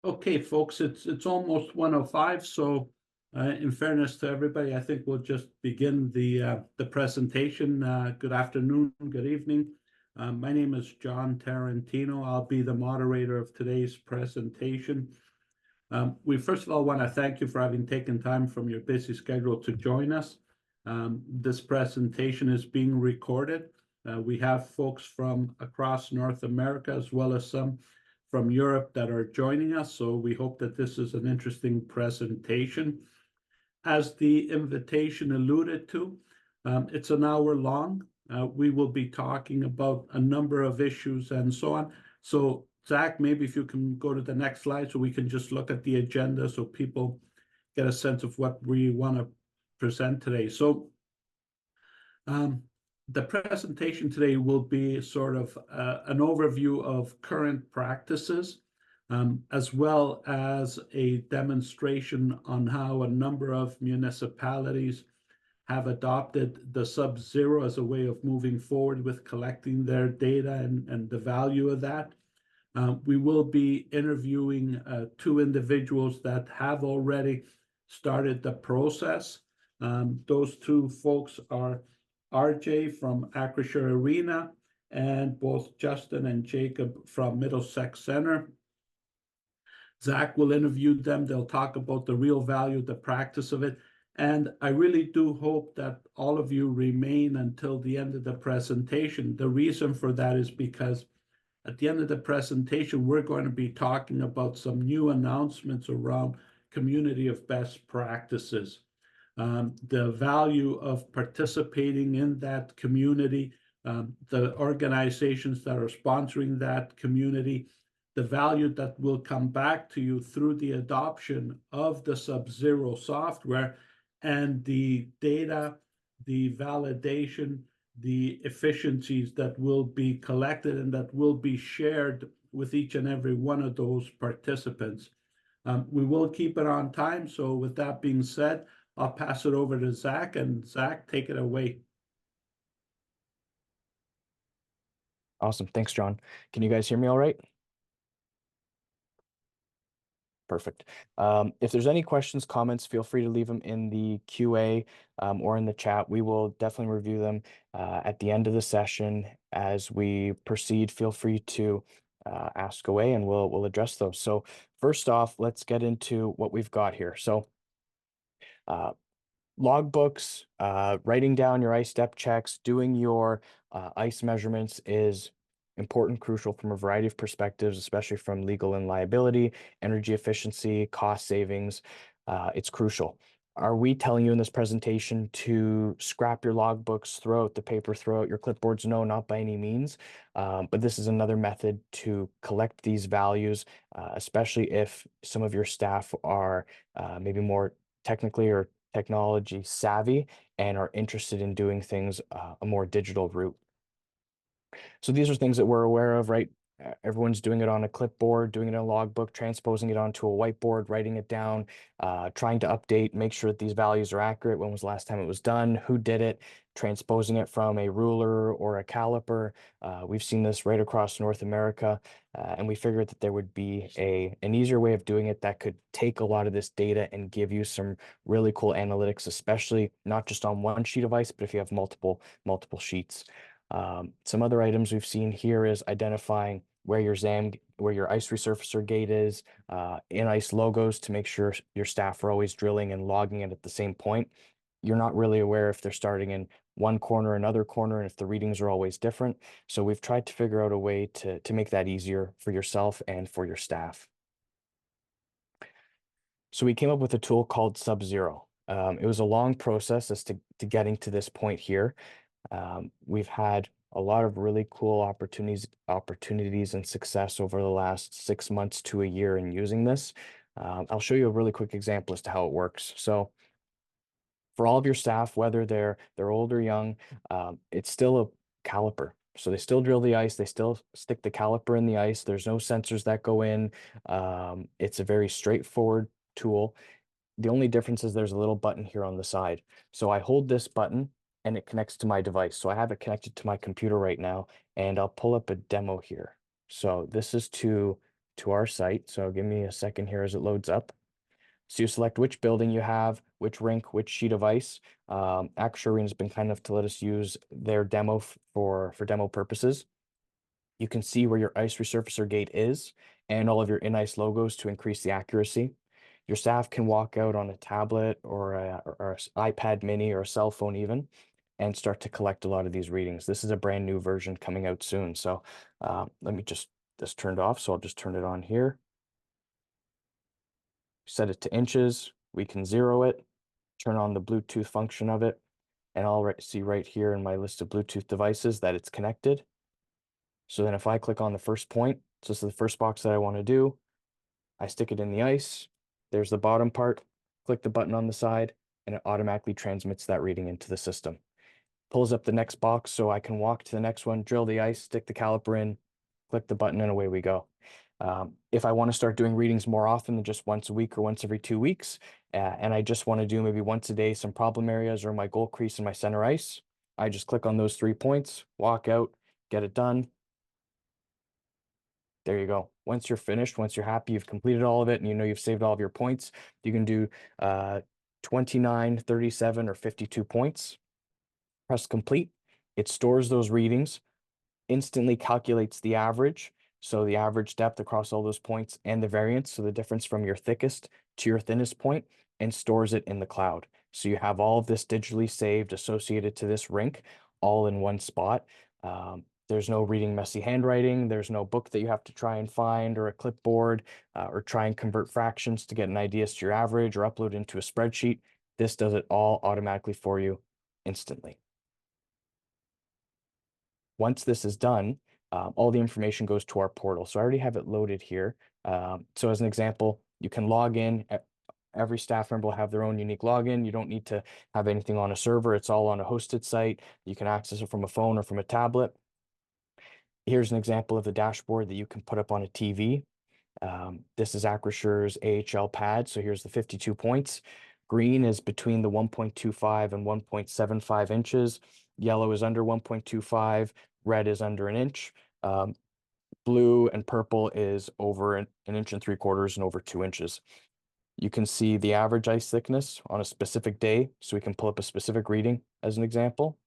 Okay, folks, it's almost 1:05, so in fairness to everybody, I think we'll just begin the presentation. Good afternoon, good evening. My name is John Tarantino. I'll be the moderator of today's presentation. We first of all want to thank you for having taken time from your busy schedule to join us. This presentation is being recorded. We have folks from across North America as well as some from Europe that are joining us, so we hope that this is an interesting presentation. As the invitation alluded to, it's an hour long. We will be talking about a number of issues and so on. So Zach, maybe if you can go to the next slide so we can just look at the agenda so people get a sense of what we want to present today. So the presentation today will be sort of an overview of current practices, as well as a demonstration on how a number of municipalities have adopted the Sub-Zero as a way of moving forward with collecting their data and the value of that. We will be interviewing two individuals that have already started the process. Those two folks are RJ from Acrisure Arena, and both Justin and Jacob from Middlesex Center. Zach will interview them. They'll talk about the real value, the practice of it. And I really do hope that all of you remain until the end of the presentation. The reason for that is because at the end of the presentation, we're going to be talking about some new announcements around community of best practices. The value of participating in that community, the organizations that are sponsoring that community, the value that will come back to you through the adoption of the Sub-Zero software, and the data, the validation, the efficiencies that will be collected and that will be shared with each and every one of those participants. We will keep it on time. So with that being said, I'll pass it over to Zach, and Zach, take it away. Awesome. Thanks, John. Can you guys hear me all right? Perfect. If there's any questions, comments, feel free to leave them in the QA or in the chat. We will definitely review them at the end of the session. As we proceed, feel free to ask away and we'll address those. So first off, let's get into what we've got here. So logbooks, writing down your ice depth checks, doing your ice measurements is important, crucial from a variety of perspectives, especially from legal and liability, energy efficiency, cost savings. It's crucial. Are we telling you in this presentation to scrap your logbooks, throw out the paper, throw out your clipboards? No, not by any means. But this is another method to collect these values, especially if some of your staff are maybe more technically or technology savvy and are interested in doing things a more digital route. So these are things that we're aware of, right? Everyone's doing it on a clipboard, doing it in a logbook, transposing it onto a whiteboard, writing it down, trying to update, make sure that these values are accurate. When was the last time it was done? Who did it? Transposing it from a ruler or a caliper. We've seen this right across North America, and we figured that there would be an easier way of doing it that could take a lot of this data and give you some really cool analytics, especially not just on one sheet of ice, but if you have multiple sheets. Some other items we've seen here is identifying where your ice resurfacer gate is, in ice logos to make sure your staff are always drilling and logging it at the same point. You're not really aware if they're starting in one corner, another corner, and if the readings are always different. So we've tried to figure out a way to make that easier for yourself and for your staff. So we came up with a tool called Sub-Zero. It was a long process as to getting to this point here. We've had a lot of really cool opportunities and success over the last 6 months to a year in using this. I'll show you a really quick example as to how it works. So for all of your staff, whether they're old or young, it's still a caliper. So they still drill the ice, they still stick the caliper in the ice. There's no sensors that go in. It's a very straightforward tool. The only difference is there's a little button here on the side. So I hold this button and it connects to my device. So I have it connected to my computer right now, and I'll pull up a demo here. So this is to to our site. So give me a second here as it loads up. So you select which building you have, which rink, which sheet of ice. Acrisure has been kind enough to let us use their demo for demo purposes. You can see where your ice resurfacer gate is and all of your in-ice logos to increase the accuracy. Your staff can walk out on a tablet or an iPad mini or a cell phone even and start to collect a lot of these readings. This is a brand new version coming out soon. So let me this turned off. So I'll just turn it on here. Set it to inches. We can zero it, turn on the Bluetooth function of it, and I'll see right here in my list of Bluetooth devices that it's connected. So then if I click on the first point, so this is the first box that I want to do, I stick it in the ice. There's the bottom part, click the button on the side, and it automatically transmits that reading into the system. Pulls up the next box so I can walk to the next one, drill the ice, stick the caliper in, click the button, and away we go. If I want to start doing readings more often than just once a week or once every 2 weeks, and I just want to do maybe once a day some problem areas or my goal crease and my center ice, I just click on those 3 points, walk out, get it done. There you go. Once you're finished, once you're happy, you've completed all of it, and you know you've saved all of your points, you can do 29, 37, or 52 points. Press complete. It stores those readings, instantly calculates the average, so the average depth across all those points and the variance, so the difference from your thickest to your thinnest point, and stores it in the cloud. So you have all of this digitally saved associated to this rink all in one spot. There's no reading messy handwriting. There's no book that you have to try and find or a clipboard or try and convert fractions to get an idea as to your average or upload into a spreadsheet. This does it all automatically for you instantly. Once this is done, all the information goes to our portal. So I already have it loaded here. So as an example, you can log in. Every staff member will have their own unique login. You don't need to have anything on a server. It's all on a hosted site. You can access it from a phone or from a tablet. Here's an example of the dashboard that you can put up on a TV. This is Acrisure's AHL pad. So here's the 52 points. Green is between the 1.25 and 1.75 inches. Yellow is under 1.25. Red is under an inch. Blue and purple is over an 1.75 inches and over 2 inches. You can see the average ice thickness on a specific day. So we can pull up a specific reading as an example.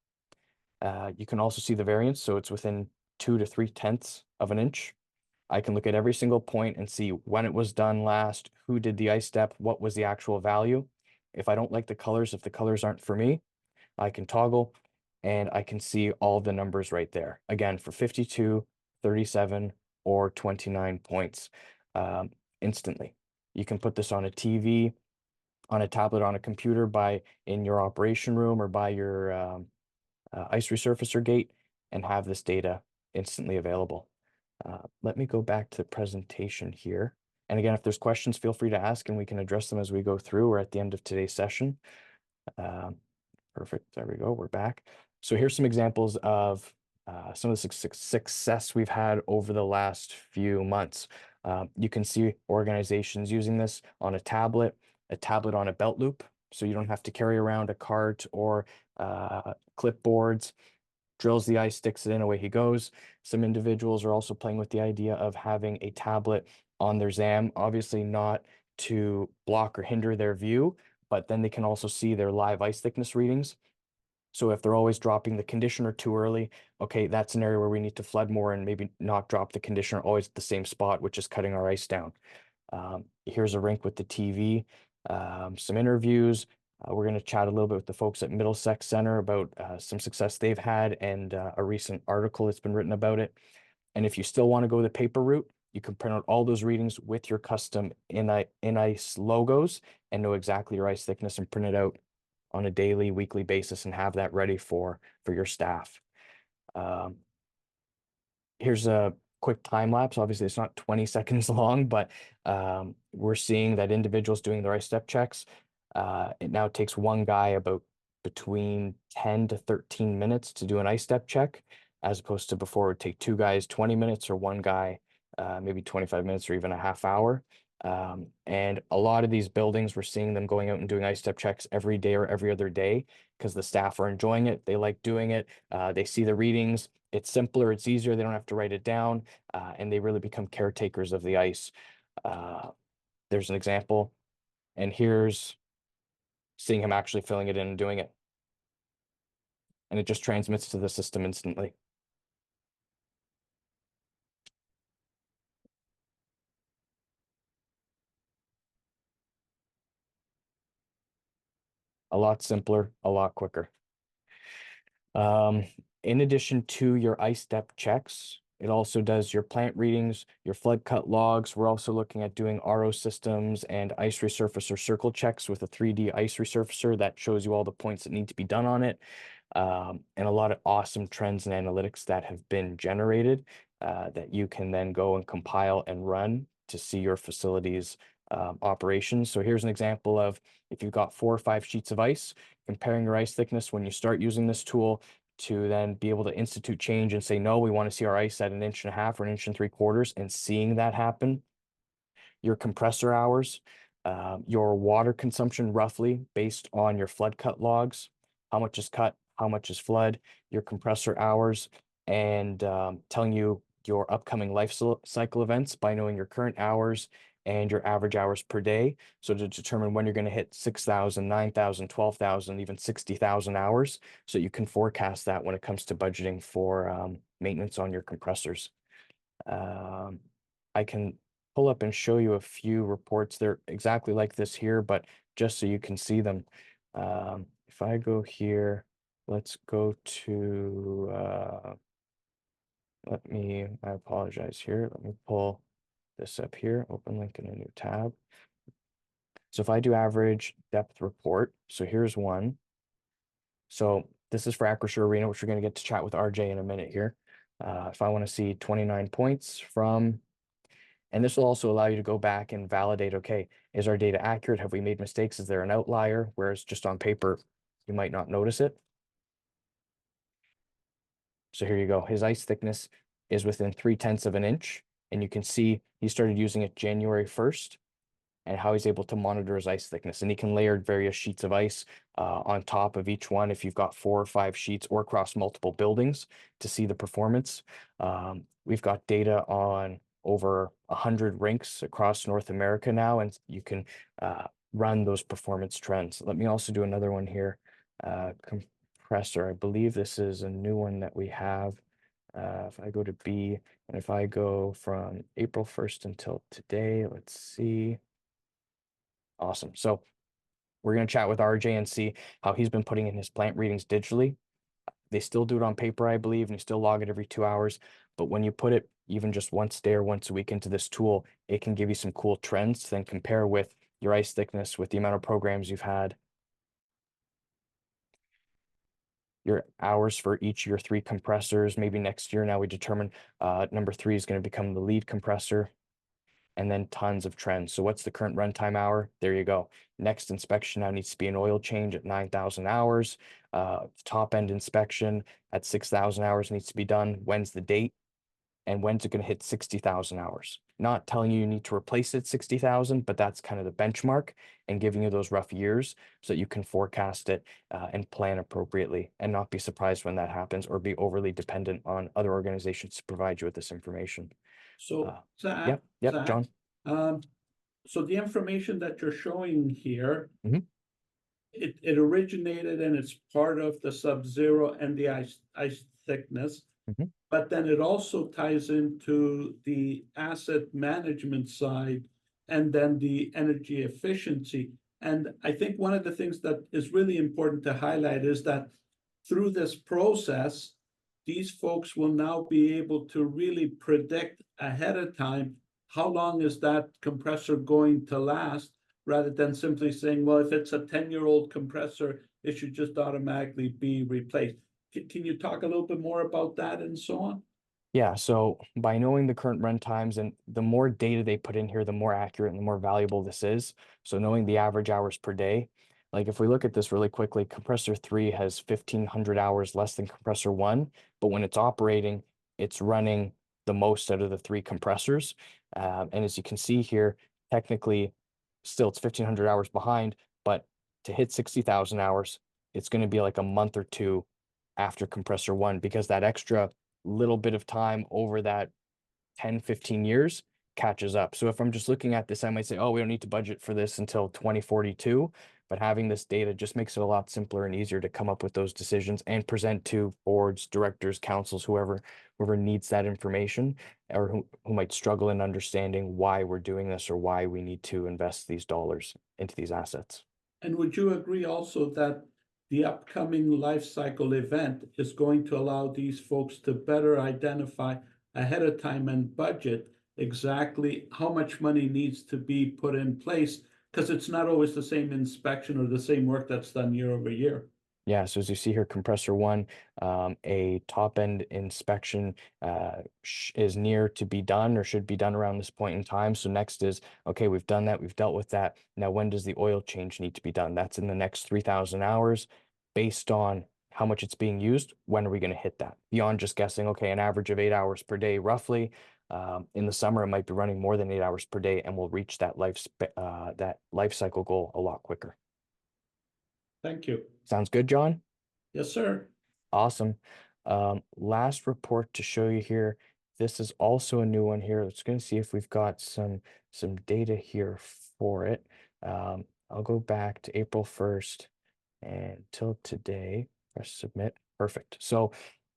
You can also see the variance. So it's within 2 to 3/10 of an inch. I can look at every single point and see when it was done last, who did the ice step, what was the actual value. If I don't like the colors, if the colors aren't for me, I can toggle and I can see all the numbers right there. Again, for 52, 37, or 29 points instantly. You can put this on a TV, on a tablet, on a computer, in your operation room or by your ice resurfacer gate and have this data instantly available. Let me go back to the presentation here. And again, if there's questions, feel free to ask and we can address them as we go through or at the end of today's session. Perfect. There we go. We're back. So here's some examples of some of the success we've had over the last few months. You can see organizations using this on a tablet on a belt loop. So you don't have to carry around a cart or clipboards. Drills the ice, sticks it in, away he goes. Some individuals are also playing with the idea of having a tablet on their ZAM, obviously not to block or hinder their view, but then they can also see their live ice thickness readings. So if they're always dropping the conditioner too early, okay, that's an area where we need to flood more and maybe not drop the conditioner always at the same spot, which is cutting our ice down. Here's a rink with the TV, some interviews. We're going to chat a little bit with the folks at Middlesex Center about some success they've had and a recent article that's been written about it. And if you still want to go the paper route, you can print out all those readings with your custom in-ice logos and know exactly your ice thickness and print it out on a daily, weekly basis and have that ready for your staff. Here's a quick time lapse. Obviously, it's not 20 seconds long, but we're seeing that individuals doing their ice step checks, it now takes one guy about between 10 to 13 minutes to do an ice step check, as opposed to before it would take 2 guys 20 minutes or one guy maybe 25 minutes or even a half hour. And a lot of these buildings, we're seeing them going out and doing ice step checks every day or every other day because the staff are enjoying it. They like doing it. They see the readings. It's simpler. It's easier. They don't have to write it down. And they really become caretakers of the ice. There's an example. And here's seeing him actually filling it in and doing it. And it just transmits to the system instantly. A lot simpler, a lot quicker. In addition to your ice depth checks, it also does your plant readings, your flood cut logs. We're also looking at doing RO systems and ice resurfacer circle checks with a 3D ice resurfacer that shows you all the points that need to be done on it. And a lot of awesome trends and analytics that have been generated that you can then go and compile and run to see your facilities operations. So here's an example of if you've got 4 or 5 sheets of ice, comparing your ice thickness when you start using this tool to then be able to institute change and say, no, we want to see our ice at 1.5 inches or 1.75 inches, and seeing that happen. Your compressor hours, your water consumption roughly based on your flood cut logs, how much is cut, how much is flood, your compressor hours, and telling you your upcoming life cycle events by knowing your current hours and your average hours per day. So to determine when you're going to hit 6,000, 9,000, 12,000, even 60,000 hours. So you can forecast that when it comes to budgeting for maintenance on your compressors. I can pull up and show you a few reports. They're exactly like this here, but just so you can see them. If I go here, let's go to, I apologize here. Let me pull this up here, open link in a new tab. So if I do average depth report, so here's one. So this is for Acrisure Arena, which we're going to get to chat with RJ in a minute here. If I want to see 29 points from, and this will also allow you to go back and validate, okay, is our data accurate? Have we made mistakes? Is there an outlier? Whereas just on paper, you might not notice it. So here you go. His ice thickness is within 0.3 of an inch. And you can see he started using it January 1st and how he's able to monitor his ice thickness. And he can layer various sheets of ice on top of each one if you've got 4 or 5 sheets or across multiple buildings to see the performance. We've got data on over 100 rinks across North America now, and you can run those performance trends. Let me also do another one here. Compressor, I believe this is a new one that we have. If I go to B, and if I go from April 1st until today, let's see. Awesome. So we're going to chat with RJ and see how he's been putting in his plant readings digitally. They still do it on paper, I believe, and you still log it every 2 hours. But when you put it even just once a day or once a week into this tool, it can give you some cool trends to then compare with your ice thickness, with the amount of programs you've had, your hours for each of your 3 compressors. Maybe next year now we determine number 3 is going to become the lead compressor, and then tons of trends. So what's the current runtime hour? There you go. Next inspection now needs to be an oil change at 9,000 hours. Top end inspection at 6,000 hours needs to be done. When's the date? And when's it going to hit 60,000 hours? Not telling you need to replace it at 60,000, but that's kind of the benchmark and giving you those rough years so that you can forecast it and plan appropriately and not be surprised when that happens or be overly dependent on other organizations to provide you with this information. So, Zach, Yep, John. So the information that you're showing here, Mhm. it originated and it's part of the sub-zero and the ice thickness. Mhm. But then it also ties into the asset management side and then the energy efficiency. And I think one of the things that is really important to highlight is that through this process, these folks will now be able to really predict ahead of time how long is that compressor going to last, rather than simply saying, well, if it's a 10-year-old compressor, it should just automatically be replaced. Can you talk a little bit more about that and so on? Yeah, so by knowing the current run times and the more data they put in here, the more accurate and the more valuable this is. So knowing the average hours per day, like if we look at this really quickly, compressor 3 has 1,500 hours less than compressor 1, but when it's operating, it's running the most out of the 3 compressors. And as you can see here, technically still it's 1,500 hours behind, but to hit 60,000 hours, it's going to be like a month or two after compressor one, because that extra little bit of time over that 10, 15 years catches up. So if I'm just looking at this, I might say, oh, we don't need to budget for this until 2042. But having this data just makes it a lot simpler and easier to come up with those decisions and present to boards, directors, councils, whoever needs that information, or who might struggle in understanding why we're doing this or why we need to invest these dollars into these assets. And would you agree also that the upcoming life cycle event is going to allow these folks to better identify ahead of time and budget exactly how much money needs to be put in place? Because it's not always the same inspection or the same work that's done year over year. Yeah, so as you see here, compressor one, a top end inspection is near to be done or should be done around this point in time. So next is, okay, we've done that, we've dealt with that. Now, when does the oil change need to be done? That's in the next 3,000 hours based on how much it's being used. When are we going to hit that? Beyond just guessing, okay, an average of 8 hours per day, roughly. In the summer, it might be running more than 8 hours per day, and we'll reach that life cycle goal a lot quicker. Thank you. Sounds good, John? Yes, sir. Awesome. Last report to show you here. This is also a new one here. Let's going to see if we've got some data here for it. I'll go back to April 1st and till today. Press submit. Perfect. So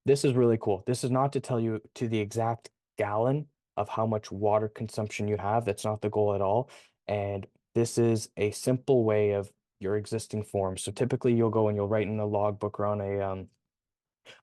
this is really cool. This is not to tell you to the exact gallon of how much water consumption you have. That's not the goal at all. And this is a simple way of your existing forms. So typically you'll go and you'll write in a logbook or on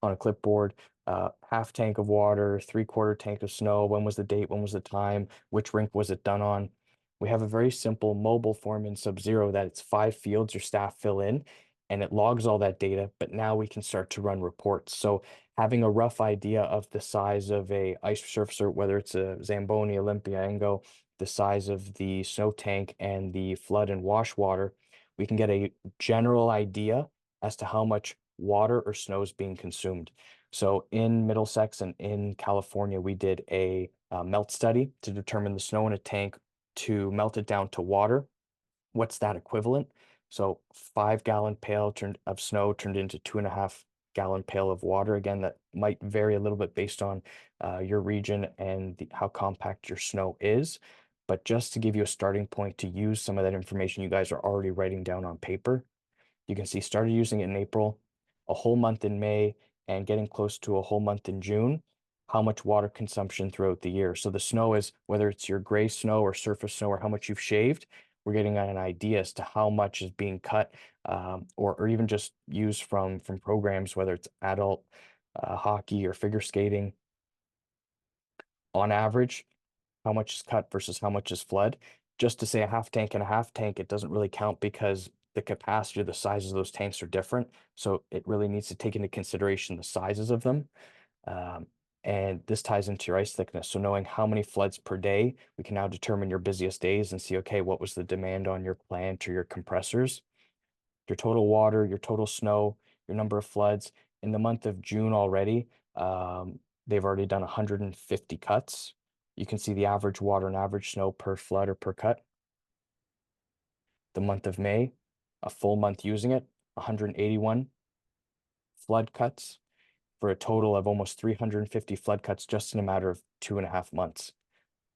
a clipboard, half tank of water, 3/4 tank of snow. When was the date? When was the time? Which rink was it done on? We have a very simple mobile form in Sub-Zero that it's 5 fields your staff fill in, and it logs all that data. But now we can start to run reports. So having a rough idea of the size of a ice surfacer, whether it's a Zamboni, Olympia, Engo, the size of the snow tank and the flood and wash water, we can get a general idea as to how much water or snow is being consumed. So in Middlesex and in California, we did a melt study to determine the snow in a tank to melt it down to water. What's that equivalent? So 5-gallon pail of snow turned into 2.5-gallon pail of water. Again, that might vary a little bit based on your region and how compact your snow is. But just to give you a starting point to use some of that information you guys are already writing down on paper, you can see started using it in April, a whole month in May, and getting close to a whole month in June, how much water consumption throughout the year. So the snow is, whether it's your gray snow or surface snow or how much you've shaved, we're getting an idea as to how much is being cut or even just used from programs, whether it's adult hockey or figure skating. On average, how much is cut versus how much is flood. Just to say a half tank and a half tank, it doesn't really count because the capacity or the sizes of those tanks are different. So it really needs to take into consideration the sizes of them. And this ties into your ice thickness. So knowing how many floods per day, we can now determine your busiest days and see, okay, what was the demand on your plant or your compressors, your total water, your total snow, your number of floods. In the month of June already, they've already done 150 cuts. You can see the average water and average snow per flood or per cut. The month of May, a full month using it, 181 flood cuts for a total of almost 350 flood cuts just in a matter of 2.5 months.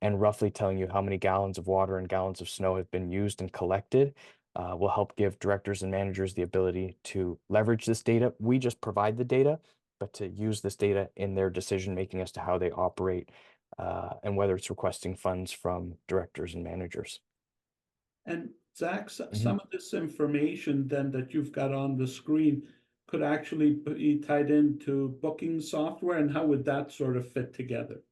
And roughly telling you how many gallons of water and gallons of snow have been used and collected will help give directors and managers the ability to leverage this data. We just provide the data, but to use this data in their decision making as to how they operate and whether it's requesting funds from directors and managers. And Zach, some of this information then that you've got on the screen could actually be tied into booking software, and how would that sort of fit together?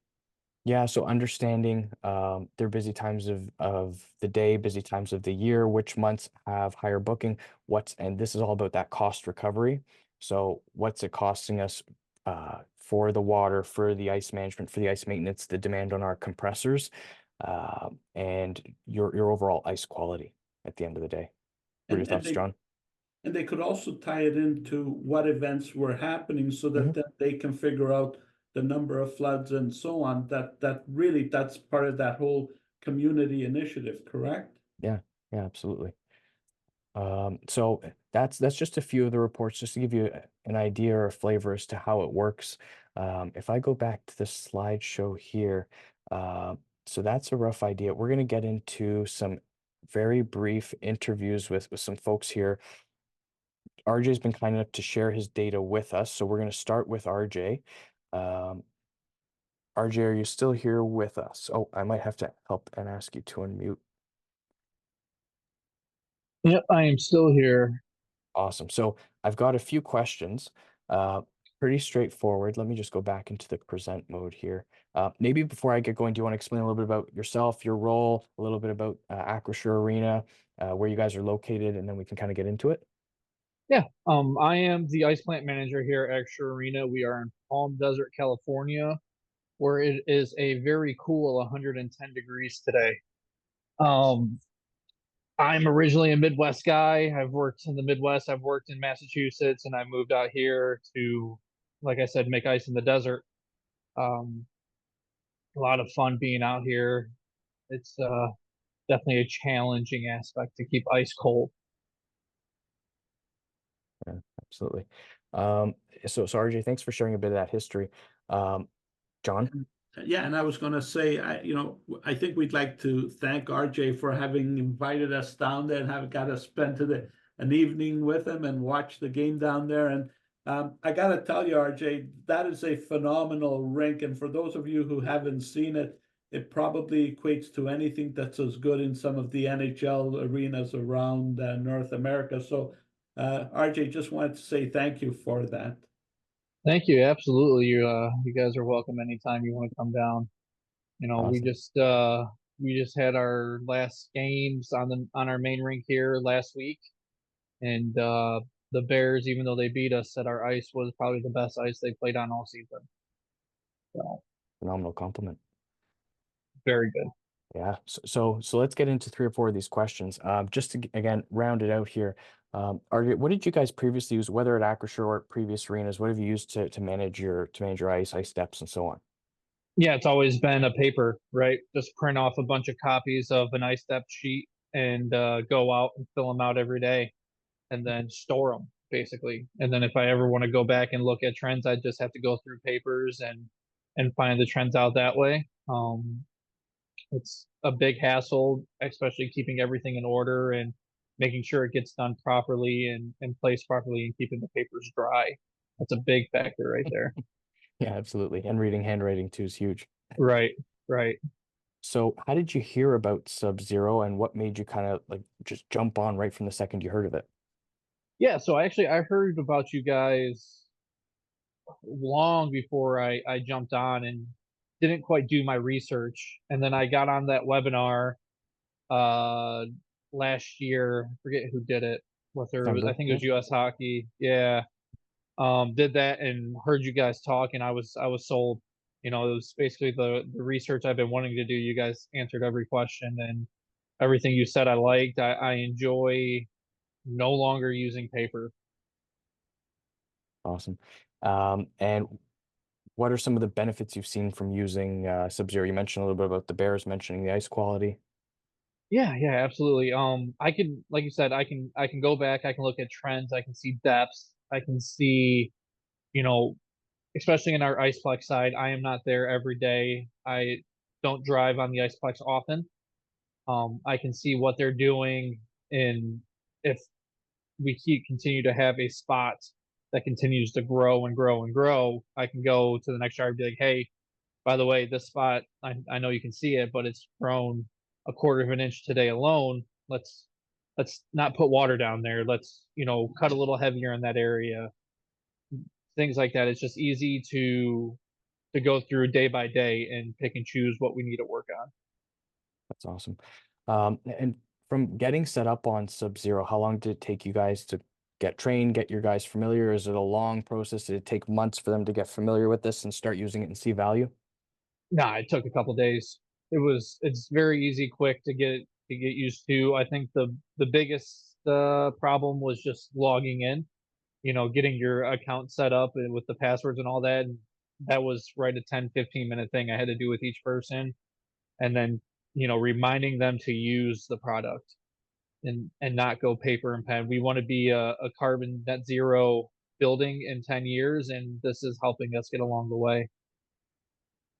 Yeah, so understanding their busy times of the day, busy times of the year, which months have higher booking, and this is all about that cost recovery. So what's it costing us for the water, for the ice management, for the ice maintenance, the demand on our compressors, and your overall ice quality at the end of the day. What are your And thoughts, John? they could also tie it into what events were happening so that then they can figure out the number of floods and so on. That's part of that whole community initiative, correct? Yeah, yeah, absolutely. So that's just a few of the reports, just to give you an idea or a flavor as to how it works. If I go back to the slideshow here, uh, so that's a rough idea. We're going to get into some very brief interviews with some folks here. RJ's been kind enough to share his data with us, so we're going to start with RJ. Um, RJ, are you still here with us? Oh, I might have to help and ask you to unmute. Yep, I am still here. Awesome. So I've got a few questions. Uh, Pretty straightforward. Let me just go back into the present mode here. Maybe before I get going, do you want to explain a little bit about yourself, your role, a little bit about Acrisure Arena, where you guys are located, and then we can kind of get into it? Yeah, I am the ice plant manager here at Acrisure Arena. We are in Palm Desert, California, where it is a very cool 110 degrees today. Um, I'm originally a Midwest guy. I've worked in the Midwest. I've worked in Massachusetts, and I moved out here to, like I said, make ice in the desert. Um, a lot of fun being out here. It's definitely a challenging aspect to keep ice cold. Yeah, absolutely. Um, so RJ, thanks for sharing a bit of that history. Um, John? Yeah, and I was going to say, I think we'd like to thank RJ for having invited us down there and have got us spend an evening with him and watch the game down there. And I got to tell you, RJ, that is a phenomenal rink. And for those of you who haven't seen it, it probably equates to anything that's as good in some of the NHL arenas around North America. So, RJ, just wanted to say thank you for that. Thank you. Absolutely. You guys are welcome anytime you want to come down. You know, Awesome. we just had our last games on our main rink here last week, and the Bears, even though they beat us, said our ice was probably the best ice they played on all season. So Phenomenal compliment. very good. Yeah. So let's get into three or four of these questions. Just to again round it out here. What did you guys previously use, whether at Acrisure or at previous arenas? What have you used to manage your ice steps, and so on? Yeah, it's always been a paper, right? Just print off a bunch of copies of an ice step sheet and go out and fill them out every day, and then store them basically. And then if I ever want to go back and look at trends, I just have to go through papers and find the trends out that way. It's a big hassle, especially keeping everything in order and making sure it gets done properly and placed properly and keeping the papers dry. That's a big factor right there. Yeah, absolutely. And reading handwriting too is huge. Right, right. So how did you hear about Sub-Zero, and what made you kind of like just jump on right from the second you heard of it? Yeah, so actually I heard about you guys long before I jumped on and didn't quite do my research. And then I got on that webinar uh last year. I forget who did it. I December, think it yeah. was US Hockey. Yeah. Did that and heard you guys talk, and I was sold. You know, it was basically the research I've been wanting to do. You guys answered every question and everything you said I liked. I enjoy no longer using paper. Awesome. And what are some of the benefits you've seen from using Sub-Zero? You mentioned a little bit about the Bears, mentioning the ice quality. Yeah, yeah, absolutely. I can, like you said, I can go back, I can look at trends, I can see depths, I can see, you know, especially in our Iceplex side, I am not there every day. I don't drive on the Iceplex often. I can see what they're doing, and if we continue to have a spot that continues to grow and grow and grow, I can go to the next yard and be like, hey, by the way, this spot, I know you can see it, but it's grown a quarter of an inch today alone. Let's not put water down there. Let's, cut a little heavier in that area. Things like that. It's just easy to go through day by day and pick and choose what we need to work on. That's awesome. And from getting set up on Sub-Zero, how long did it take you guys to get trained, get your guys familiar? Is it a long process? Did it take months for them to get familiar with this and start using it and see value? Nah, it took a couple days. It's very easy, quick to get used to. I think the biggest problem was just logging in, getting your account set up and with the passwords and all that. And that was right a 10-15 minute thing I had to do with each person. And then, reminding them to use the product and not go paper and pen. We want to be a carbon net zero building in 10 years, and this is helping us get along the way.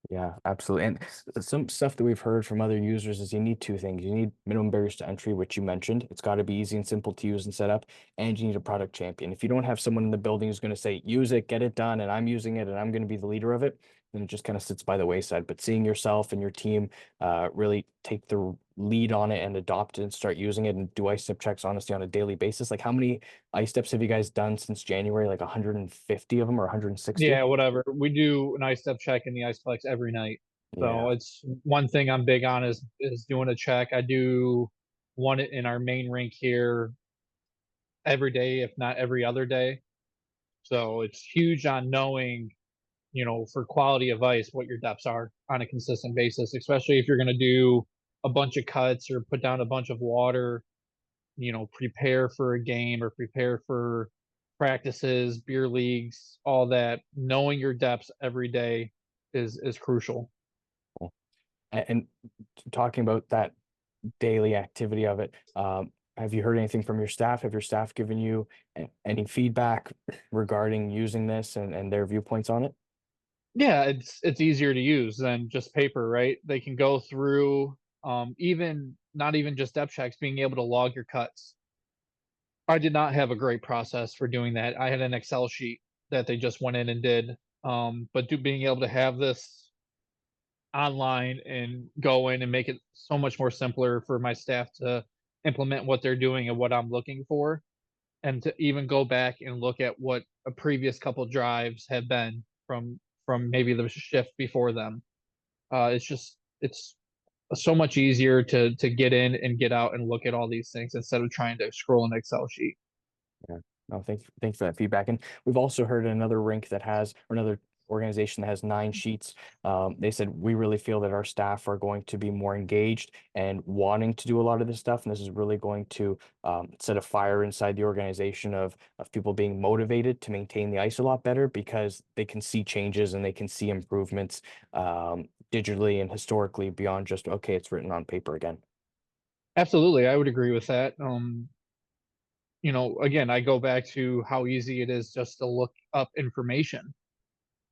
Yeah, absolutely. And some stuff that we've heard from other users is you need two things. You need minimum barriers to entry, which you mentioned. It's got to be easy and simple to use and set up. And you need a product champion. If you don't have someone in the building who's going to say, use it, get it done, and I'm using it and I'm going to be the leader of it, then it just kind of sits by the wayside. But seeing yourself and your team really take the lead on it and adopt it and start using it and do ice step checks honestly on a daily basis. Like how many ice steps have you guys done since January? Like 150 of them or 160? Yeah, whatever. We do an ice step check in the Iceplex every night. Yeah. So it's one thing I'm big on is doing a check. I do one in our main rink here every day, if not every other day. So it's huge on knowing, for quality of ice, what your depths are on a consistent basis, especially if you're going to do a bunch of cuts or put down a bunch of water, prepare for a game or prepare for practices, beer leagues, all that. Knowing your depths every day is crucial. And talking about that daily activity of it, have you heard anything from your staff? Have your staff given you any feedback regarding using this and their viewpoints on it? Yeah, it's easier to use than just paper, right? They can go through even not even just depth checks, being able to log your cuts. I did not have a great process for doing that. I had an Excel sheet that they just went in and did. But being able to have this online and go in and make it so much more simpler for my staff to implement what they're doing and what I'm looking for, and to even go back and look at what a previous couple drives have been from maybe the shift before them. It's so much easier to get in and get out and look at all these things instead of trying to scroll an Excel sheet. Yeah. No, thanks for that feedback. And we've also heard another rink that has, or another organization that has 9 sheets. They said we really feel that our staff are going to be more engaged and wanting to do a lot of this stuff. And this is really going to set a fire inside the organization of people being motivated to maintain the ice a lot better because they can see changes and they can see improvements digitally and historically beyond just, okay, it's written on paper again. Absolutely, I would agree with that. Again, I go back to how easy it is just to look up information.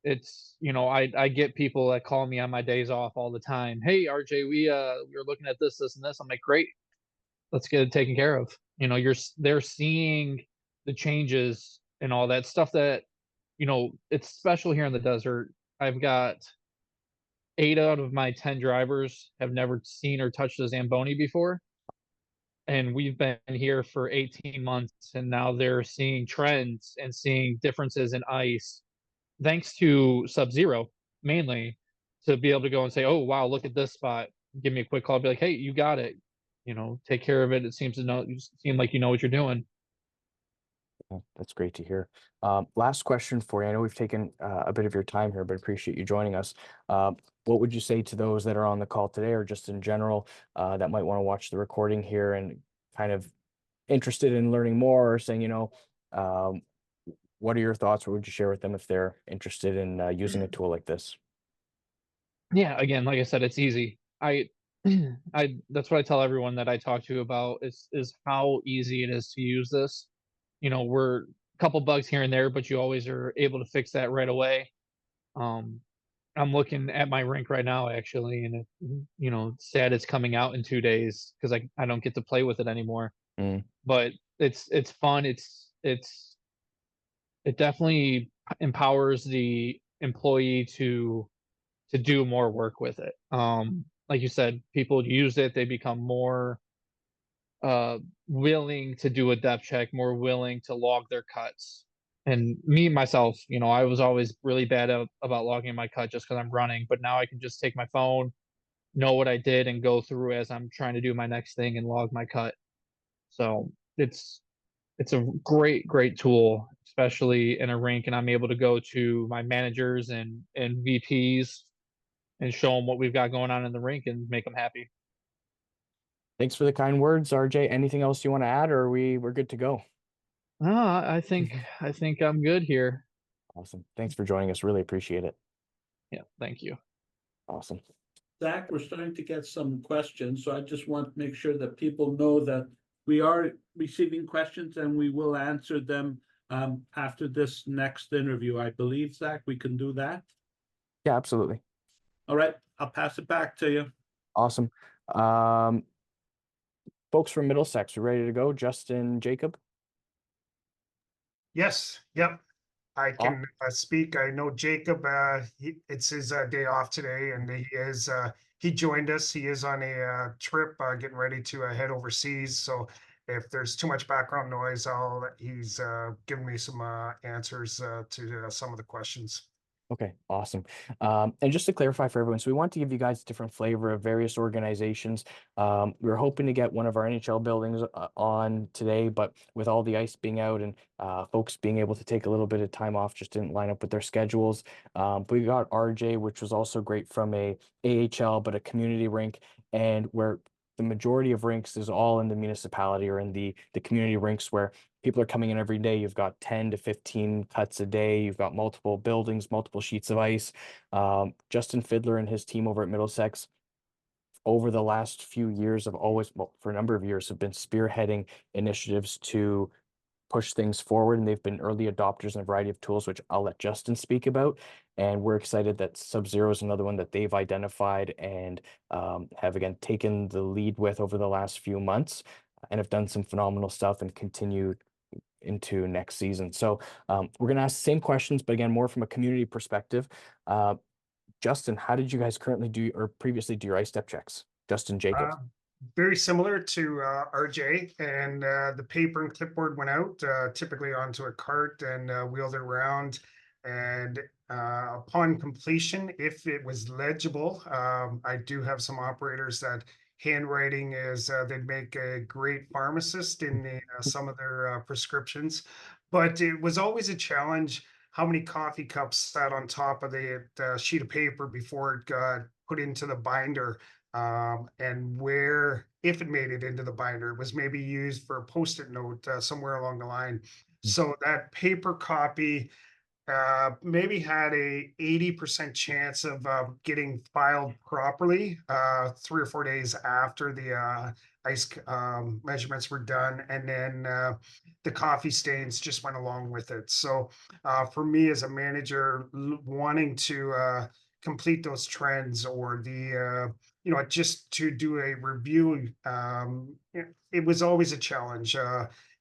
I get people that call me on my days off all the time. Hey, RJ, we were looking at this and this. I'm like, great, let's get it taken care of. They're seeing the changes and all that stuff that, it's special here in the desert. I've got 8 out of my 10 drivers have never seen or touched a Zamboni before. And we've been here for 18 months, and now they're seeing trends and seeing differences in ice thanks to Sub-Zero, mainly, to be able to go and say, oh, wow, look at this spot. Give me a quick call, be like, hey, you got it. Take care of it. It seems to know, you seem like you know what you're doing. Oh, that's great to hear. Last question for you. I know we've taken a bit of your time here, but appreciate you joining us. What would you say to those that are on the call today or just in general that might want to watch the recording here and kind of interested in learning more or saying, what are your thoughts? What would you share with them if they're interested in using a tool like this? Yeah, again, like I said, it's easy. I that's what I tell everyone that I talk to about is how easy it is to use this. We're a couple bugs here and there, but you always are able to fix that right away. Um, I'm looking at my rink right now, actually, and it's sad it's coming out in 2 days because I don't get to play with it anymore. Mm, But it's fun. It definitely empowers the employee to do more work with it. Like you said, people use it, they become more willing to do a depth check, more willing to log their cuts. And me myself, I was always really bad about logging my cut just because I'm running, but now I can just take my phone, know what I did, and go through as I'm trying to do my next thing and log my cut. So it's a great tool, especially in a rink, and I'm able to go to my managers and VPs and show them what we've got going on in the rink and make them happy. Thanks for the kind words, RJ. Anything else you want to add, or we're good to go? I think I'm good here. Awesome. Thanks for joining us. Really appreciate it. Yeah, thank you. Awesome. Zach, we're starting to get some questions, so I just want to make sure that people know that we are receiving questions and we will answer them after this next interview. I believe, Zach, we can do that. Yeah, absolutely. All right, I'll pass it back to you. Awesome. Folks from Middlesex, you ready to go? Justin, Jacob? Yes, yep. I Aw- can speak. I know Jacob, it's his day off today, and he joined us. He is on a trip, getting ready to head overseas. So if there's too much background noise, he's giving me some answers to some of the questions. Okay, awesome. And just to clarify for everyone, so we want to give you guys a different flavor of various organizations. We were hoping to get one of our NHL buildings on today, but with all the ice being out and folks being able to take a little bit of time off, just didn't line up with their schedules. But we got RJ, which was also great from a AHL, but a community rink, and where the majority of rinks is all in the municipality or in the community rinks where people are coming in every day. You've got 10 to 15 cuts a day. You've got multiple buildings, multiple sheets of ice. Justin Fidler and his team over at Middlesex over the last few years have always, well, for a number of years, have been spearheading initiatives to push things forward, and they've been early adopters in a variety of tools, which I'll let Justin speak about. And we're excited that Sub-Zero is another one that they've identified and have again taken the lead with over the last few months and have done some phenomenal stuff and continued into next season. So we're going to ask the same questions, but again, more from a community perspective. Justin, how did you guys currently do or previously do your ice step checks? Justin, Jacob. Very similar to RJ, and the paper and clipboard went out typically onto a cart and wheeled it around. And upon completion, if it was legible, I do have some operators that handwriting is they'd make a great pharmacist in some of their prescriptions. But it was always a challenge how many coffee cups sat on top of the sheet of paper before it got put into the binder. And where, if it made it into the binder, it was maybe used for a post-it note somewhere along the line. So that paper copy maybe had a 80% chance of getting filed properly 3 or 4 days after the ice measurements were done, and then the coffee stains just went along with it. So for me as a manager, wanting to complete those trends or the just to do a review, it was always a challenge.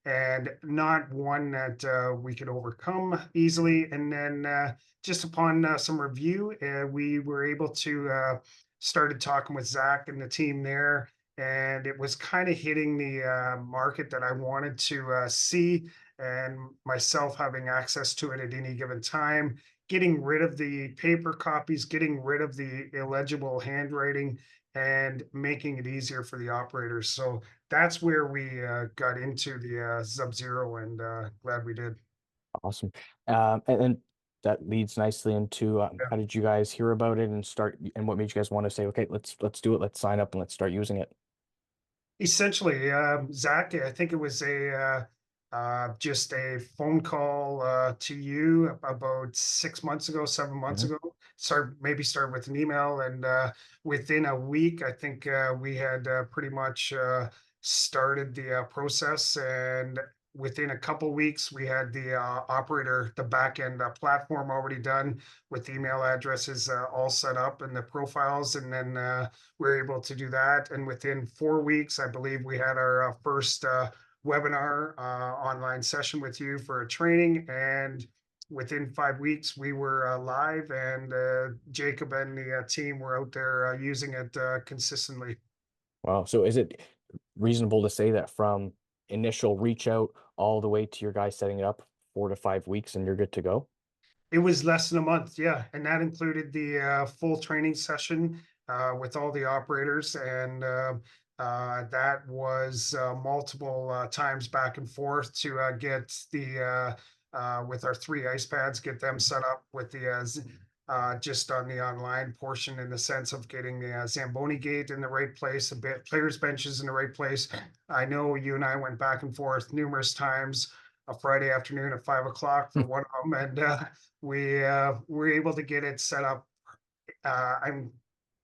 And not one that we could overcome easily. And then just upon some review, we were able to started talking with Zach and the team there, and it was kind of hitting the market that I wanted to see, and myself having access to it at any given time, getting rid of the paper copies, getting rid of the illegible handwriting, and making it easier for the operators. So that's where we got into the Sub-Zero, and glad we did. Awesome. And that leads nicely into how did you guys hear about it and start, and what made you guys want to say, okay, let's do it, let's sign up and let's start using it? Essentially, Zach, I think it was a just a phone call to you about 6 months ago, 7 months ago. Start with an email, and within a week, I think we had pretty much started the process. And within a couple weeks, we had the operator, the back end platform already done with email addresses all set up and the profiles, and then we're able to do that. And within 4 weeks, I believe we had our first webinar online session with you for a training. And within 5 weeks, we were live, and Jacob and the team were out there using it consistently. Wow. So is it reasonable to say that from initial reach out all the way to your guys setting it up 4 to 5 weeks and you're good to go? It was less than a month, yeah, and that included the full training session with all the operators, and that was multiple times back and forth to get the with our 3 ice pads, get them set up with the just on the online portion, in the sense of getting the Zamboni gate in the right place, a bit players benches in the right place. I know you and I went back and forth numerous times a Friday afternoon at 5 o'clock for one of them, and we were able to get it set up. I'm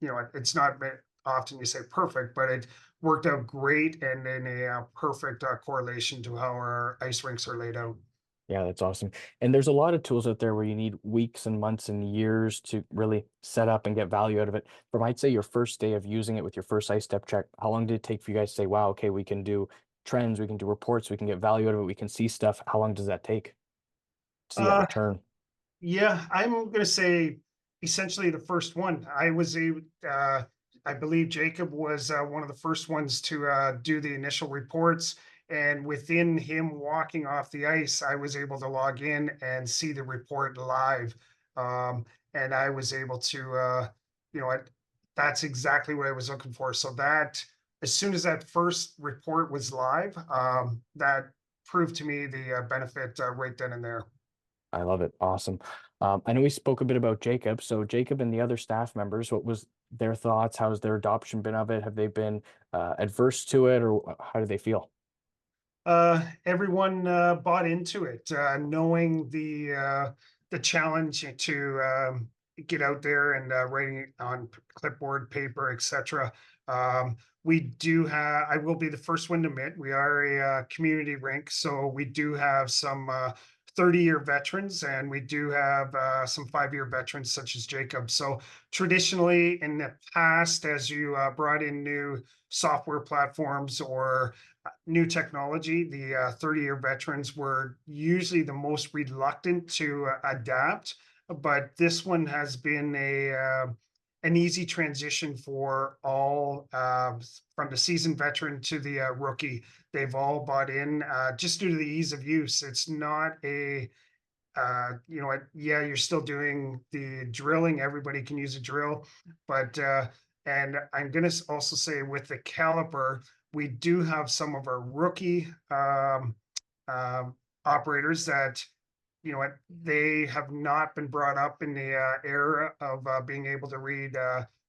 it's not often you say perfect, but it worked out great and in a perfect correlation to how our ice rinks are laid out. Yeah, that's awesome. And there's a lot of tools out there where you need weeks and months and years to really set up and get value out of it. From I'd say your first day of using it with your first ice step check, how long did it take for you guys to say, wow, okay, we can do trends, we can do reports, we can get value out of it, we can see stuff. How long does that take to see that Uh, return? Yeah, I'm going to say essentially the first one. I believe Jacob was one of the first ones to do the initial reports. And within him walking off the ice, I was able to log in and see the report live. And I was able to, that's exactly what I was looking for. So that as soon as that first report was live, that proved to me the benefit right then and there. I love it. Awesome. I know we spoke a bit about Jacob. So Jacob and the other staff members, what was their thoughts? How's their adoption been of it? Have they been adverse to it, or how do they feel? Everyone bought into it, knowing the challenge to get out there and writing on clipboard, paper, etc. We do have. I will be the first one to admit we are a community rink, so we do have some 30-year veterans, and we do have some 5-year veterans such as Jacob. So traditionally, in the past, as you brought in new software platforms or new technology, the 30-year veterans were usually the most reluctant to adapt, but this one has been an easy transition for all, from the seasoned veteran to the rookie. They've all bought in just due to the ease of use. It's not yeah, you're still doing the drilling. Everybody can use a drill, but and I'm gonna also say with the caliper, we do have some of our rookie operators that they have not been brought up in the era of being able to read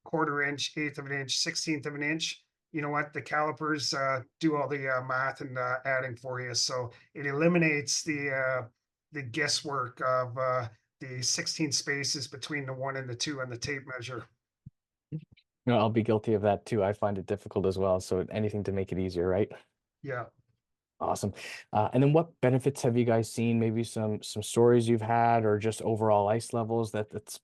quarter inch, eighth of an inch, 16th of an inch. You know what? The calipers do all the math and adding for you, so it eliminates the guesswork of the 16 spaces between the 1 and the 2 on the tape measure. No, I'll be guilty of that too. I find it difficult as well. So anything to make it easier, right? Yeah. Awesome. And then what benefits have you guys seen? Maybe some stories you've had, or just overall ice levels that's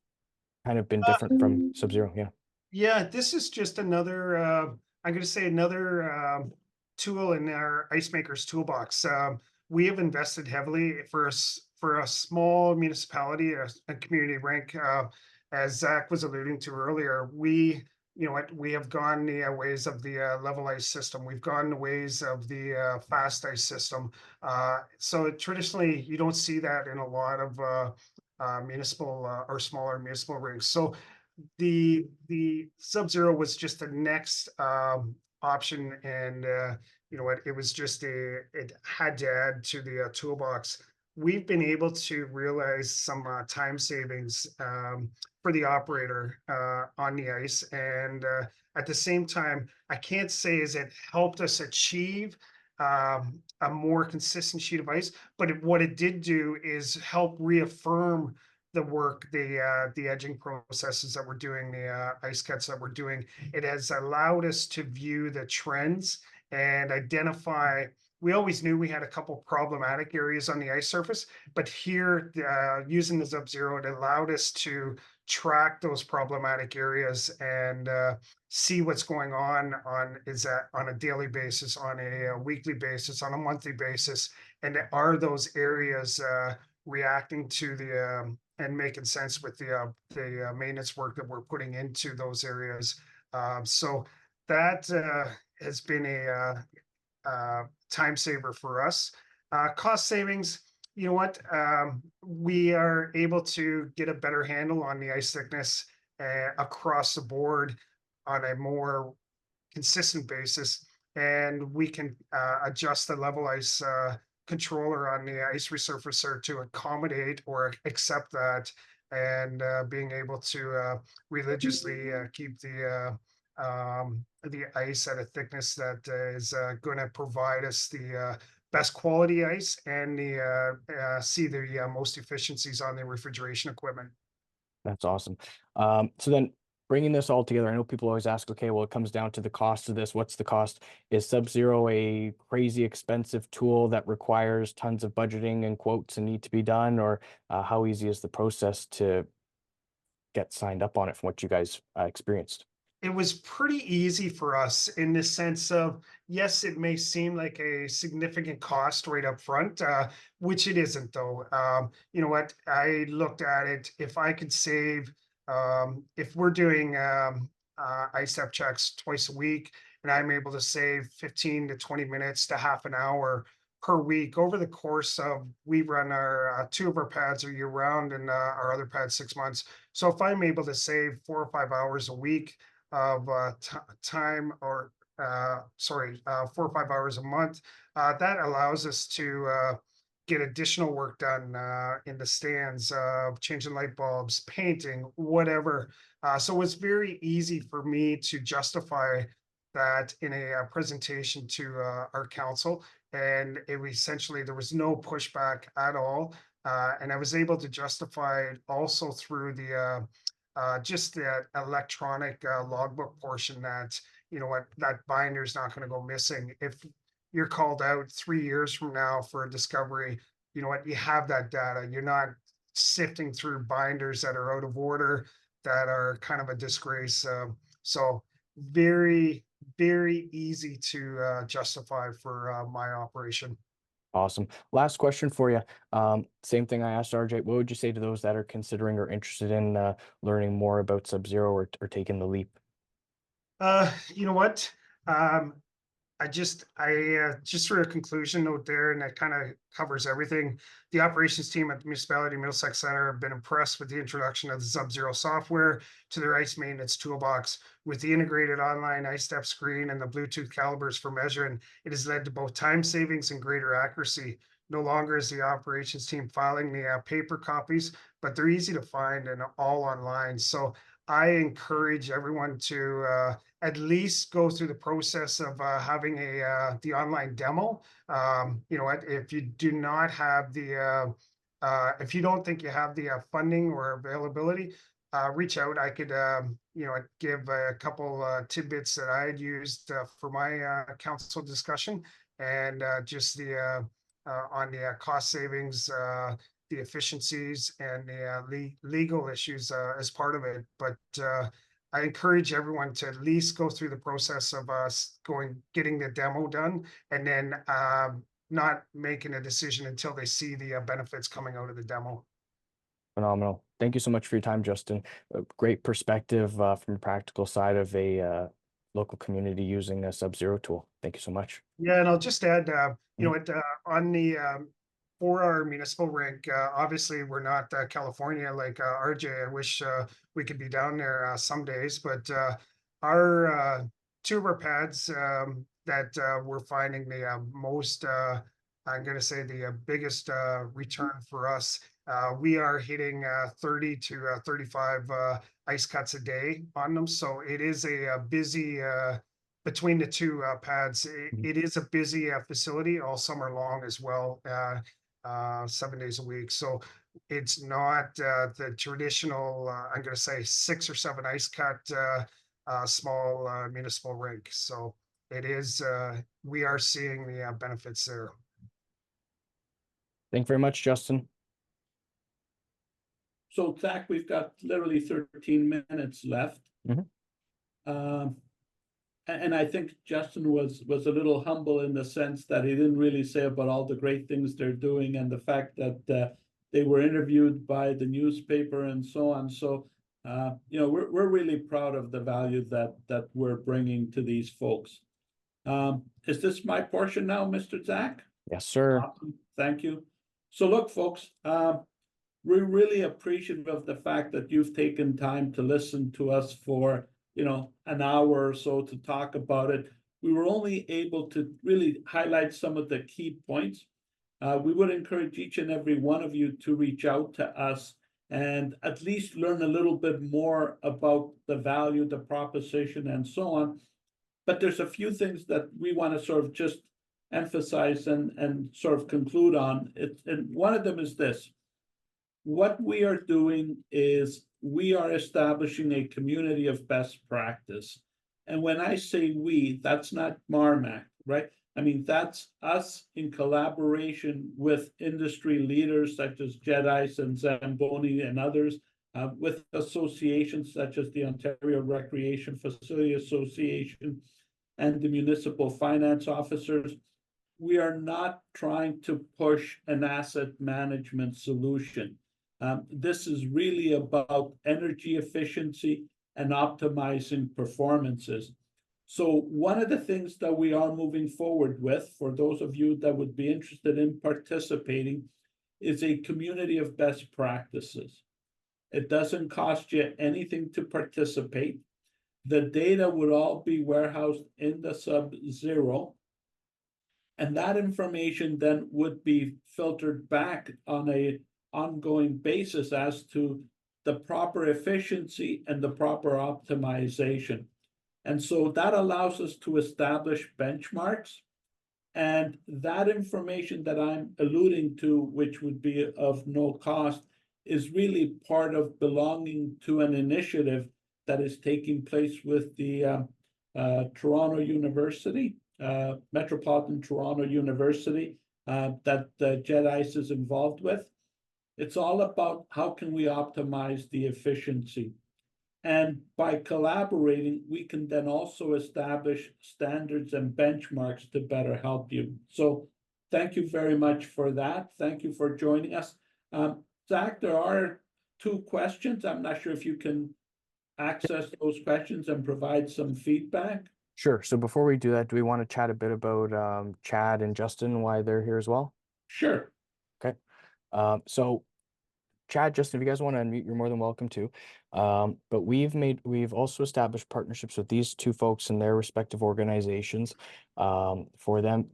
kind of been different from Sub-Zero. Yeah. Yeah, this is just another, I'm going to say another tool in our ice maker's toolbox. We have invested heavily for a small municipality, a community rink, as Zach was alluding to earlier. We have gone the ways of the level ice system. We've gone the ways of the fast ice system. So traditionally, you don't see that in a lot of municipal or smaller municipal rinks. So the Sub-Zero was just the next option, and it was just it had to add to the toolbox. We've been able to realize some time savings for the operator on the ice, and at the same time, I can't say is it helped us achieve a more consistent sheet of ice, but what it did do is help reaffirm the work, the edging processes that we're doing, the ice cuts that we're doing. It has allowed us to view the trends and identify. We always knew we had a couple problematic areas on the ice surface, but here, using the Sub-Zero, it allowed us to track those problematic areas and see what's going on on a daily basis, on a weekly basis, on a monthly basis, and are those areas reacting to the and making sense with the maintenance work that we're putting into those areas. So that has been a time saver for us. Cost savings, you know what? We are able to get a better handle on the ice thickness across the board on a more consistent basis, and we can adjust the level ice controller on the ice resurfacer to accommodate or accept that, and being able to religiously keep the ice at a thickness that is going to provide us the best quality ice and see the most efficiencies on the refrigeration equipment. That's awesome. So then bringing this all together, I know people always ask, okay, well, it comes down to the cost of this. What's the cost? Is Sub-Zero a crazy expensive tool that requires tons of budgeting and quotes and need to be done? Or how easy is the process to get signed up on it from what you guys experienced? It was pretty easy for us in the sense of, yes, it may seem like a significant cost right up front, which it isn't though. You know what? I looked at it, if I could save, if we're doing ISEP checks twice a week and I'm able to save 15 to 20 minutes to half an hour per week over the course of, we run our two of our pads are year round and our other pad 6 months. So if I'm able to save 4 or 5 hours a week of time, or 4 or 5 hours a month, that allows us to get additional work done in the stands, changing light bulbs, painting, whatever. So it's very easy for me to justify that in a presentation to our council, and it was essentially, there was no pushback at all, and I was able to justify it also through the just that electronic logbook portion, that, you know what, that binder is not going to go missing. If you're called out 3 years from now for a discovery, you know what, you have that data. You're not sifting through binders that are out of order, that are kind of a disgrace. So very, very easy to justify for my operation. Awesome. Last question for you. Same thing I asked RJ. What would you say to those that are considering or interested in learning more about Sub-Zero or taking the leap? You know what? Um, I just for a conclusion note there, and that kind of covers everything. The operations team at the Municipality Middlesex Center have been impressed with the introduction of the Sub-Zero software to their ice maintenance toolbox. With the integrated online ice step screen and the Bluetooth calibers for measuring, it has led to both time savings and greater accuracy. No longer is the operations team filing the paper copies, but they're easy to find and all online. So I encourage everyone to at least go through the process of having the online demo. You know what, if you do not have the if you don't think you have the funding or availability, reach out. I could you know, give a couple tidbits that I had used for my council discussion, and just the on the cost savings, the efficiencies, and the legal issues as part of it. But I encourage everyone to at least go through the process of us getting the demo done, and then not making a decision until they see the benefits coming out of the demo. Phenomenal. Thank you so much for your time, Justin. A great perspective from a practical side of a local community using a Sub-Zero tool. Thank you so much. Yeah, and I'll just add, you know, on the for our municipal rink, obviously we're not California like RJ. I wish we could be down there some days, but our two of our pads that we're finding the most, I'm going to say the biggest return for us. We are hitting 30 to 35 ice cuts a day on them, so it is a busy. Between the two pads, it is a busy facility all summer long as well, 7 days a week. So it's not the traditional, I'm going to say 6 or 7 ice cut small municipal rink. So it is, we are seeing the benefits there. Thank you very much, Justin. So Zach, we've got literally 13 minutes left. And I think Justin was a little humble in the sense that he didn't really say about all the great things they're doing, and the fact that they were interviewed by the newspaper and so on. So, you know, we're really proud of the value that we're bringing to these folks. Is this my portion now, Mr. Zach? Yes, sir. Awesome. Thank you. So look, folks, we're really appreciative of the fact that you've taken time to listen to us for, you know, an hour or so to talk about it. We were only able to really highlight some of the key points. We would encourage each and every one of you to reach out to us and at least learn a little bit more about the value, the proposition, and so on. But there's a few things that we want to sort of just emphasize and sort of conclude on. And one of them is this. what we are doing is we are establishing a community of best practice. And when I say we, that's not Marmac, right? I mean, that's us in collaboration with industry leaders such as Jedice and Zamboni and others, with associations such as the Ontario Recreation Facility Association and the municipal finance officers. We are not trying to push an asset management solution. This is really about energy efficiency and optimizing performances. So one of the things that we are moving forward with, for those of you that would be interested in participating, is a community of best practices. It doesn't cost you anything to participate. The data would all be warehoused in the Sub-Zero, and that information then would be filtered back on an ongoing basis as to the proper efficiency and the proper optimization. And so that allows us to establish benchmarks. And that information that I'm alluding to, which would be of no cost, is really part of belonging to an initiative that is taking place with the Toronto University, Metropolitan Toronto University, that Jedice is involved with. It's all about how can we optimize the efficiency. And by collaborating, we can then also establish standards and benchmarks to better help you. So thank you very much for that. Thank you for joining us. Zach, there are 2 questions. I'm not sure if you can access those questions and provide some feedback. Sure. So before we do that, do we want to chat a bit about Chad and Justin, why they're here as well? Sure. Okay. So Chad, Justin, if you guys want to unmute, you're more than welcome to. But we've also established partnerships with these 2 folks in their respective organizations. For them,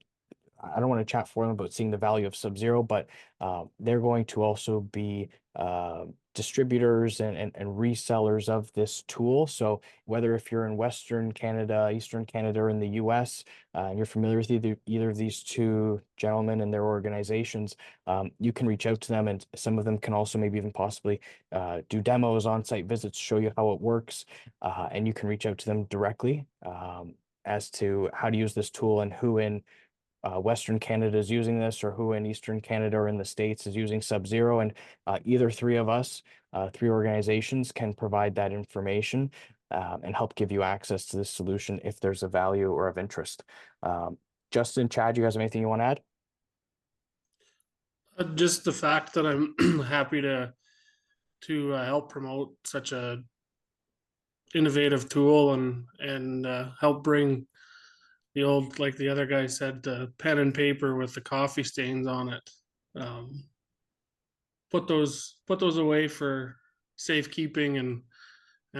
I don't want to chat for them about seeing the value of Sub-Zero, but they're going to also be distributors and resellers of this tool. So whether if you're in Western Canada, Eastern Canada, or in the US, and you're familiar with either of these 2 gentlemen and their organizations, you can reach out to them, and some of them can also maybe even possibly do demos, on-site visits, show you how it works, and you can reach out to them directly as to how to use this tool and who in Western Canada is using this, or who in Eastern Canada or in the States is using Sub-Zero. And either 3 of us, 3 organizations, can provide that information and help give you access to this solution if there's a value or of interest. Justin, Chad, you guys have anything you want to add? Just the fact that I'm happy to help promote such a innovative tool and help bring the old, like the other guy said, the pen and paper with the coffee stains on it. Put those away for safekeeping and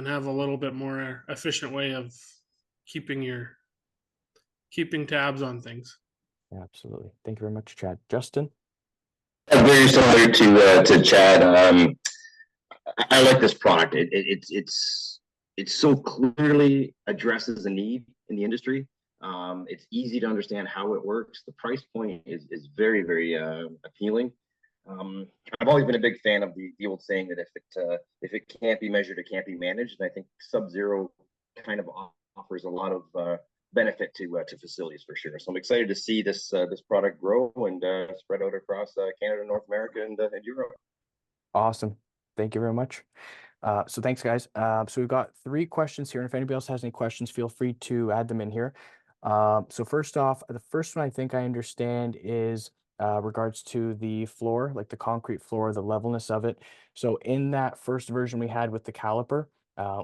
have a little bit more efficient way of keeping tabs on things. Yeah, absolutely. Thank you very much, Chad. Justin? Very similar to Chad. I like this product. It so clearly addresses a need in the industry. It's easy to understand how it works. The price point is very, very appealing. I've always been a big fan of the old saying that if it can't be measured, it can't be managed. And I think Sub-Zero kind of offers a lot of benefit to facilities for sure. So I'm excited to see this product grow and spread out across Canada, North America, and Europe. Awesome. Thank you very much. So thanks, guys. So we've got 3 questions here, and if anybody else has any questions, feel free to add them in here. So first off, the first one I think I understand is regards to the floor, like the concrete floor, the levelness of it. So in that first version we had with the caliper,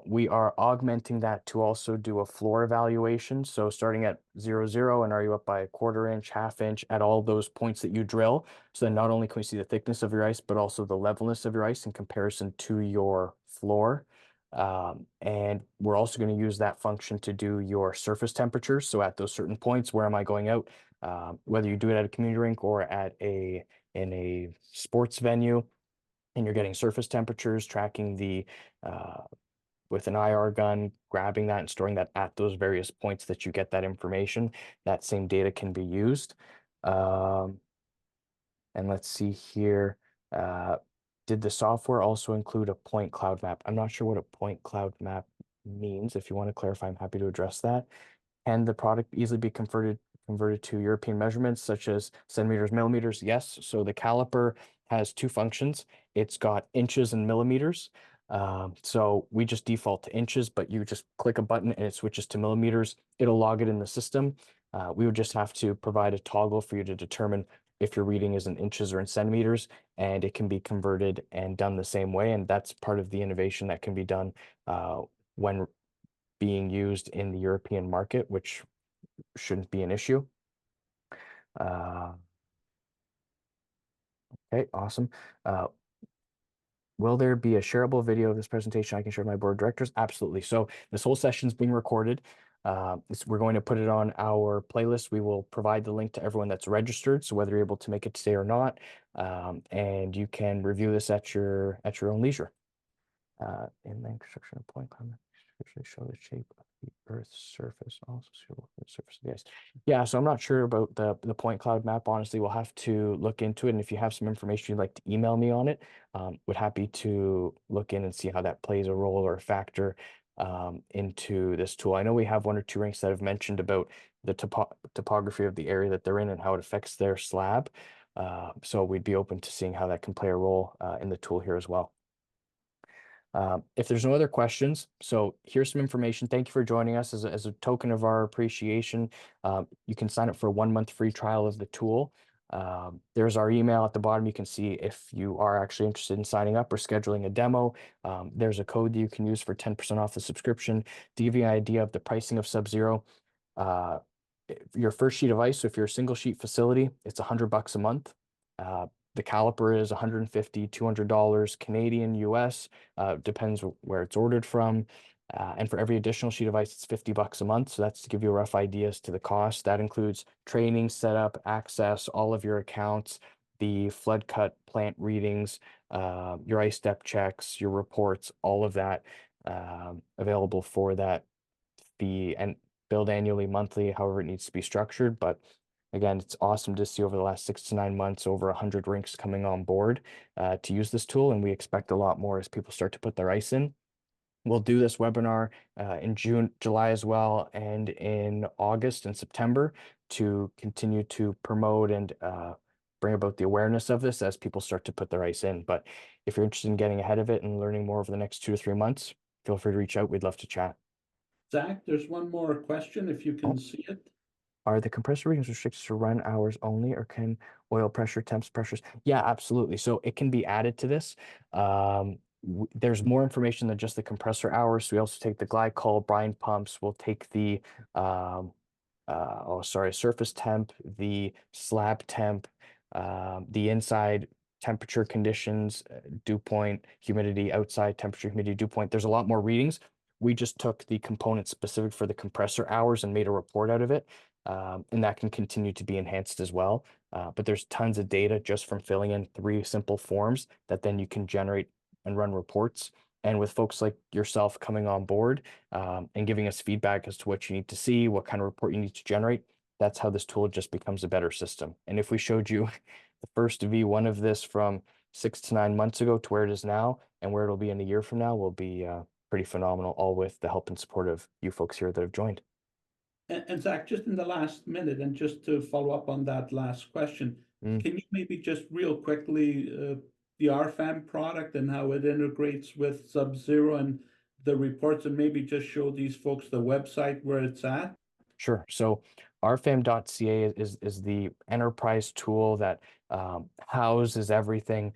we are augmenting that to also do a floor evaluation. So starting at 0, 0, and are you up by a 1/4 inch, 1/2 inch at all those points that you drill. So then not only can we see the thickness of your ice, but also the levelness of your ice in comparison to your floor. And we're also going to use that function to do your surface temperatures. So at those certain points, where am I going out? Whether you do it at a community rink or in a sports venue, and you're getting surface temperatures, tracking the with an IR gun, grabbing that and storing that at those various points that you get that information. That same data can be used. And let's see here. Did the software also include a point cloud map? I'm not sure what a point cloud map means. If you want to clarify, I'm happy to address that. Can the product easily be converted to European measurements such as centimeters, millimeters? Yes. So the caliper has two functions. It's got inches and millimeters. So we just default to inches, but you just click a button and it switches to millimeters. It'll log it in the system. We would just have to provide a toggle for you to determine if your reading is in inches or in centimeters, and it can be converted and done the same way. And that's part of the innovation that can be done when being used in the European market, which shouldn't be an issue. Okay, awesome. Will there be a shareable video of this presentation I can share with my board of directors? Absolutely. So this whole session is being recorded. We're going to put it on our playlist. We will provide the link to everyone that's registered. So whether you're able to make it today or not, and you can review this at your own leisure. Inland construction of point climate usually show the shape of the Earth's surface, also suitable for the surface of the ice. Yeah, so I'm not sure about the point cloud map. Honestly, we'll have to look into it. And if you have some information you'd like to email me on it, would happy to look in and see how that plays a role or a factor into this tool. I know we have one or two rinks that have mentioned about the topography of the area that they're in and how it affects their slab. So we'd be open to seeing how that can play a role in the tool here as well. If there's no other questions, so here's some information. Thank you for joining us as a token of our appreciation. You can sign up for a 1-month free trial of the tool. There's our email at the bottom. You can see if you are actually interested in signing up or scheduling a demo. There's a code that you can use for 10% off the subscription. To give you an idea of the pricing of Sub-Zero, your first sheet of ice, so if you're a single sheet facility, it's $100 a month. The caliper is $150, $200 Canadian, US, depends where it's ordered from. And for every additional sheet of ice, it's $50 a month. So that's to give you a rough idea as to the cost. That includes training, setup, access, all of your accounts, the flood cut plant readings, your ice step checks, your reports, all of that available for that fee, and billed annually, monthly, however it needs to be structured. But again, it's awesome to see over the last 6 to 9 months, over 100 rinks coming on board to use this tool. And we expect a lot more as people start to put their ice in. We'll do this webinar in June, July as well, and in August and September to continue to promote and bring about the awareness of this as people start to put their ice in. But if you're interested in getting ahead of it and learning more over the next 2 to 3 months, feel free to reach out. We'd love to chat. Zach, there's one more question if you can see it. Are the compressor readings restricted to run hours only, or can oil pressure, temps, pressures? Yeah, absolutely. So it can be added to this. There's more information than just the compressor hours. So we also take the glycol, brine pumps. We'll take the surface temp, the slab temp, the inside temperature conditions, dew point, humidity, outside temperature, humidity, dew point. There's a lot more readings. We just took the component specific for the compressor hours and made a report out of it. And that can continue to be enhanced as well. But there's tons of data just from filling in 3 simple forms that then you can generate and run reports. And with folks like yourself coming on board and giving us feedback as to what you need to see, what kind of report you need to generate, that's how this tool just becomes a better system. And if we showed you the first V1 of this from 6 to 9 months ago to where it is now and where it'll be in a year from now, will be pretty phenomenal, all with the help and support of you folks here that have joined. And Zach, just in the last minute, and just to follow up on that last question, can you maybe just real quickly, the RFAM product and how it integrates with Sub-Zero and the reports, and maybe just show these folks the website where it's at? Sure. So rfam.ca is the enterprise tool that houses everything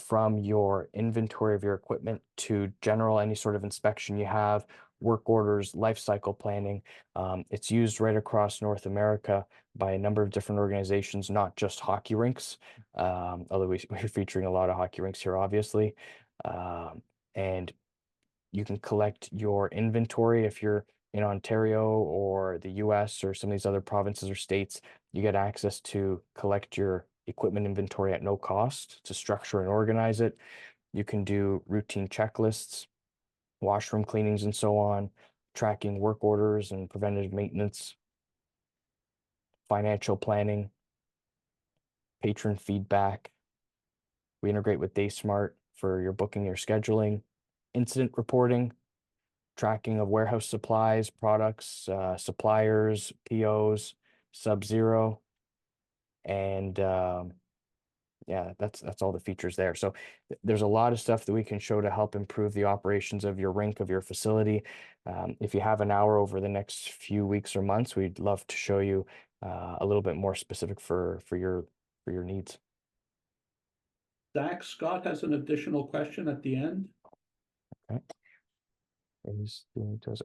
from your inventory of your equipment to general, any sort of inspection you have, work orders, life cycle planning. It's used right across North America by a number of different organizations, not just hockey rinks, although we're featuring a lot of hockey rinks here, obviously. And you can collect your inventory if you're in Ontario or the US or some of these other provinces or states. You get access to collect your equipment inventory at no cost to structure and organize it. You can do routine checklists, washroom cleanings and so on, tracking work orders and preventative maintenance, financial planning, patron feedback. We integrate with DaySmart, for your booking, your scheduling, incident reporting, tracking of warehouse supplies, products, suppliers, POs, Sub-Zero, and yeah, that's all the features there. So there's a lot of stuff that we can show to help improve the operations of your rink, of your facility. If you have an hour over the next few weeks or months, we'd love to show you a little bit more specific for your needs. Zach, Scott has an additional question at the end. Okay. Does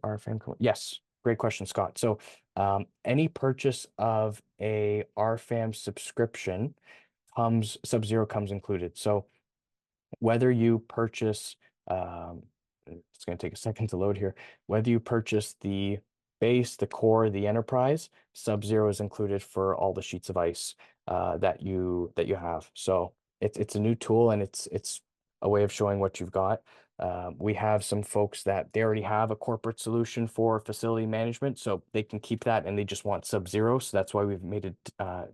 RFAM come? Yes, great question, Scott. So any purchase of a RFAM subscription Sub-Zero comes included. So whether you purchase, it's going to take a second to load here, whether you purchase the base, the core, the enterprise, Sub-Zero is included for all the sheets of ice that you have. So it's a new tool, and it's a way of showing what you've got. We have some folks that they already have a corporate solution for facility management, so they can keep that and they just want Sub-Zero. So that's why we've made it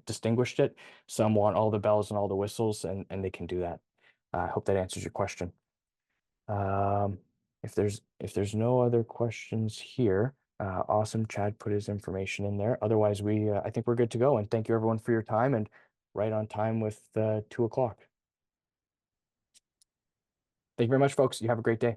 distinguished it. Some want all the bells and all the whistles, and they can do that. I hope that answers your question. If there's no other questions here, awesome. Chad put his information in there. Otherwise, I think we're good to go. And thank you everyone for your time, and right on time with 2 o'clock. Thank you very much, folks. You have a great day.